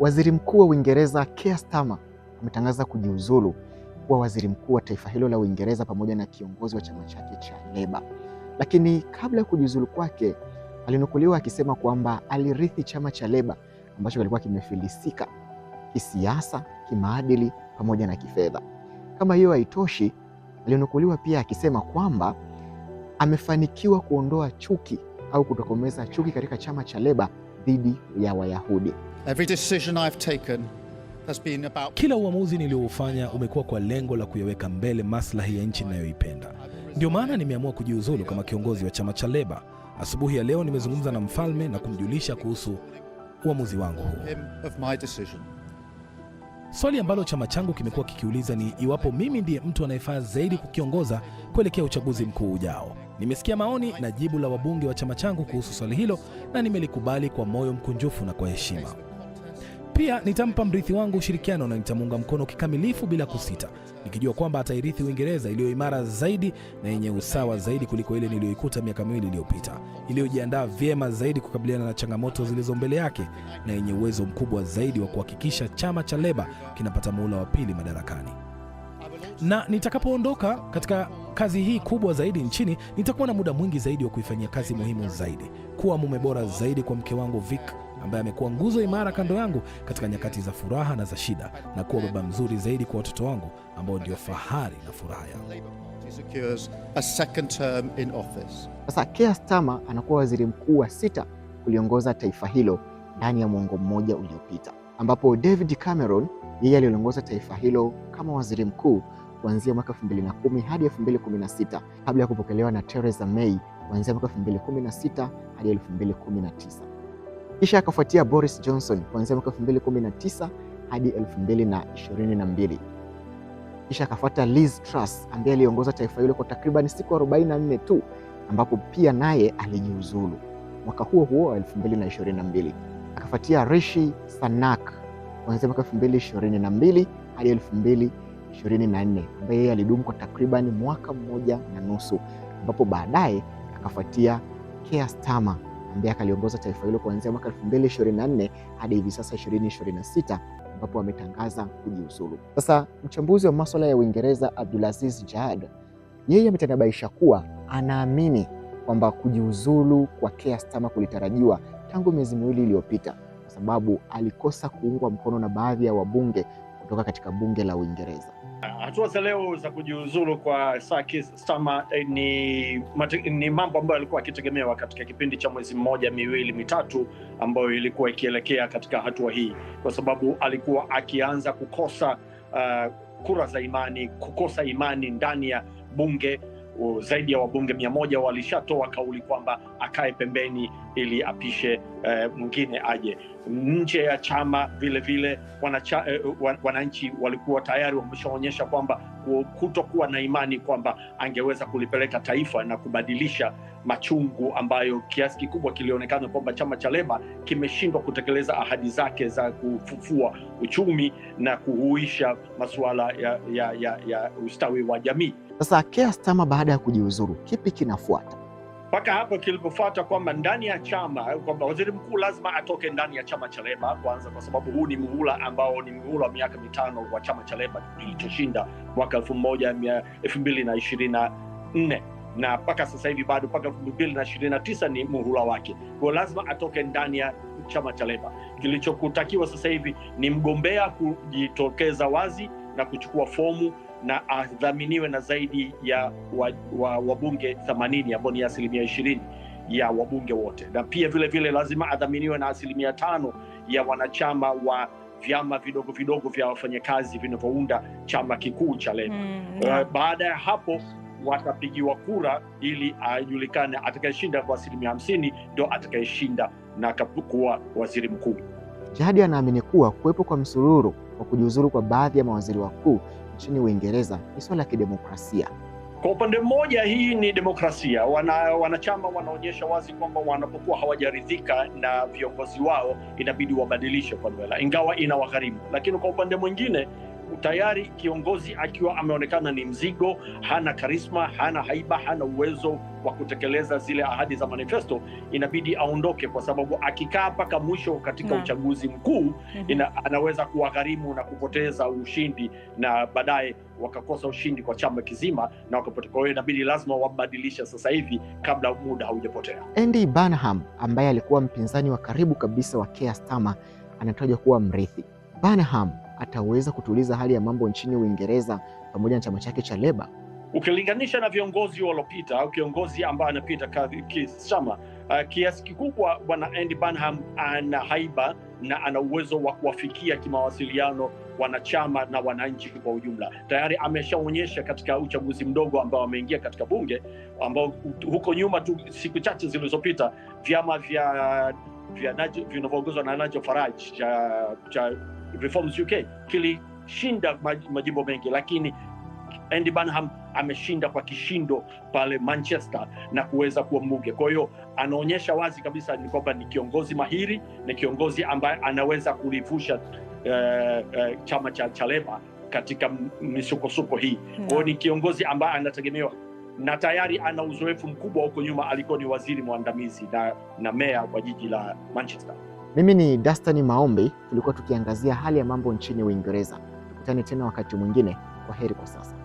Waziri Mkuu wa Uingereza Keir Starmer ametangaza kujiuzulu kuwa waziri mkuu wa taifa hilo la Uingereza pamoja na kiongozi wa chama chake cha Labour. Lakini kabla ya kujiuzulu kwake, alinukuliwa akisema kwamba alirithi chama cha Labour ambacho kilikuwa kimefilisika kisiasa, kimaadili pamoja na kifedha. Kama hiyo haitoshi, alinukuliwa pia akisema kwamba amefanikiwa kuondoa chuki au kutokomeza chuki katika chama cha Labour dhidi ya Wayahudi. Kila uamuzi nilioufanya umekuwa kwa lengo la kuyaweka mbele maslahi ya nchi ninayoipenda. Ndio maana nimeamua kujiuzulu kama kiongozi wa chama cha Labour. Asubuhi ya leo nimezungumza na mfalme na kumjulisha kuhusu uamuzi wangu huu. Swali ambalo chama changu kimekuwa kikiuliza ni iwapo mimi ndiye mtu anayefaa zaidi kukiongoza kuelekea uchaguzi mkuu ujao. Nimesikia maoni na jibu la wabunge wa chama changu kuhusu swali hilo na nimelikubali kwa moyo mkunjufu na kwa heshima. Pia nitampa mrithi wangu ushirikiano na nitamuunga mkono kikamilifu bila kusita, nikijua kwamba atairithi Uingereza iliyo imara zaidi na yenye usawa zaidi kuliko ile niliyoikuta miaka miwili iliyopita, iliyojiandaa vyema zaidi kukabiliana na changamoto zilizo mbele yake na yenye uwezo mkubwa zaidi wa kuhakikisha chama cha Labour kinapata muhula wa pili madarakani. Na nitakapoondoka katika kazi hii kubwa zaidi nchini, nitakuwa na muda mwingi zaidi wa kuifanyia kazi muhimu zaidi, kuwa mume bora zaidi kwa mke wangu Vic ambaye amekuwa nguzo imara kando yangu katika nyakati za furaha na za shida, na kuwa baba mzuri zaidi kwa watoto wangu ambao ndio fahari na furaha yangu. Sasa Keir Starmer anakuwa waziri mkuu wa 6 kuliongoza taifa hilo ndani ya mwongo mmoja uliopita, ambapo David Cameron yeye aliongoza taifa hilo kama waziri mkuu kuanzia mwaka 2010 hadi 2016 kabla ya kupokelewa na Theresa May kuanzia mwaka 2016 hadi 2019. Kisha akafuatia Boris Johnson kuanzia mwaka 2019 hadi 2022. Kisha akafuata Liz Truss ambaye aliongoza taifa hilo kwa takriban siku 44 tu, ambapo pia naye alijiuzulu mwaka huo huo wa 2022. Akafuatia Rishi Sunak kuanzia mwaka 2022 hadi 2024, ambaye yeye alidumu kwa takriban mwaka mmoja na nusu, ambapo baadaye akafuatia Keir Starmer ambaye akaliongoza taifa hilo kuanzia mwaka 2024 hadi hivi sasa 2026, ambapo ametangaza kujiuzulu. Sasa mchambuzi wa masuala ya Uingereza Abdulaziz Jad, yeye ametanabaisha kuwa anaamini kwamba kujiuzulu kwa Keir Starmer kulitarajiwa tangu miezi miwili iliyopita, kwa sababu alikosa kuungwa mkono na baadhi ya wabunge kutoka katika bunge la Uingereza. Hatua za leo za kujiuzulu kwa Keir Starmer ni mambo ambayo alikuwa akitegemewa katika kipindi cha mwezi mmoja, miwili, mitatu ambayo ilikuwa ikielekea katika hatua hii, kwa sababu alikuwa akianza kukosa kura za imani, kukosa imani ndani ya bunge. Zaidi ya wabunge 100 walishatoa kauli kwamba akae pembeni ili apishe mwingine aje. Nje ya chama vile vile wananchi walikuwa tayari wameshaonyesha kwamba kutokuwa na imani kwamba angeweza kulipeleka taifa na kubadilisha machungu ambayo kiasi kikubwa kilionekana kwamba chama cha Labour kimeshindwa kutekeleza ahadi zake za kufufua uchumi na kuhuisha masuala ya ustawi wa jamii. Sasa Keir Starmer baada ya kujiuzuru, kipi kinafuata? Mpaka hapo kilipofuata kwamba ndani ya chama kwamba waziri mkuu lazima atoke ndani ya chama cha Labour kwanza, kwa sababu huu ni muhula ambao ni muhula wa miaka 5 wa chama cha Labour kilichoshinda mwaka 2024 na mpaka sasa hivi bado mpaka 2029 ni muhula wake. Kwa lazima atoke ndani ya chama cha Labour. Kilichokutakiwa sasa hivi ni mgombea kujitokeza wazi na kuchukua fomu na adhaminiwe na zaidi ya wabunge 80 ambao ni 20% ya wabunge wote, na pia vile vile lazima adhaminiwe na 5% ya wanachama wa vyama vidogo vidogo vya wafanyakazi vinavyounda chama kikuu cha Labour. Baada ya hapo watapigiwa kura ili ajulikane atakayeshinda kwa 50% ndio atakayeshinda na kuwa waziri mkuu. Jadi anaamini kuwa kuwepo kwa msururu wa kujiuzulu kwa baadhi ya mawaziri wakuu nchini Uingereza ni swala la kidemokrasia. Kwa upande mmoja hii ni demokrasia. Wanachama wanaonyesha wazi kwamba wanapokuwa hawajaridhika na viongozi wao inabidi wabadilishe kwa nwela, ingawa inawagharimu. Lakini kwa upande mwingine tayari kiongozi akiwa ameonekana ni mzigo, hana karisma, hana haiba, hana uwezo wa kutekeleza zile ahadi za manifesto, inabidi aondoke, kwa sababu akikaa mpaka mwisho katika uchaguzi mkuu anaweza kuwagharimu na kupoteza ushindi, na baadaye wakakosa ushindi kwa chama kizima na wakapotea. Kwa hiyo inabidi lazima wabadilisha sasa hivi kabla muda haujapotea. Andy Burnham ambaye alikuwa mpinzani wa karibu kabisa wa Keir Starmer anatajwa kuwa mrithi. Burnham ataweza kutuliza hali ya mambo nchini Uingereza pamoja na chama chake cha Labour? Ukilinganisha na viongozi waliopita au kiongozi ambaye anapita Keir Starmer, kiasi kikubwa bwana Andy Burnham ana haiba na ana uwezo wa kuwafikia kimawasiliano wanachama na wananchi kwa ujumla. Tayari ameshaonyesha katika uchaguzi mdogo ambao ameingia katika bunge, ambao huko nyuma tu siku chache zilizopita vyama vinavyoongozwa na Nigel Farage cha Reforms UK kilishinda majimbo mengi, lakini Andy Burnham ameshinda kwa kishindo pale Manchester na kuweza kuwa mbunge. Kwa hiyo anaonyesha wazi kabisa ni kwamba ni kiongozi mahiri, ni kiongozi ambaye anaweza kulivusha chama cha Labour katika misukosuko hii. Kwa hiyo ni kiongozi ambaye anategemewa na tayari ana uzoefu mkubwa. Huko nyuma alikuwa ni waziri mwandamizi na meya wa jiji la Manchester. Mimi ni Dastan Maombi, tulikuwa tukiangazia hali ya mambo nchini Uingereza. Tukutane tena wakati mwingine. Kwaheri kwa sasa.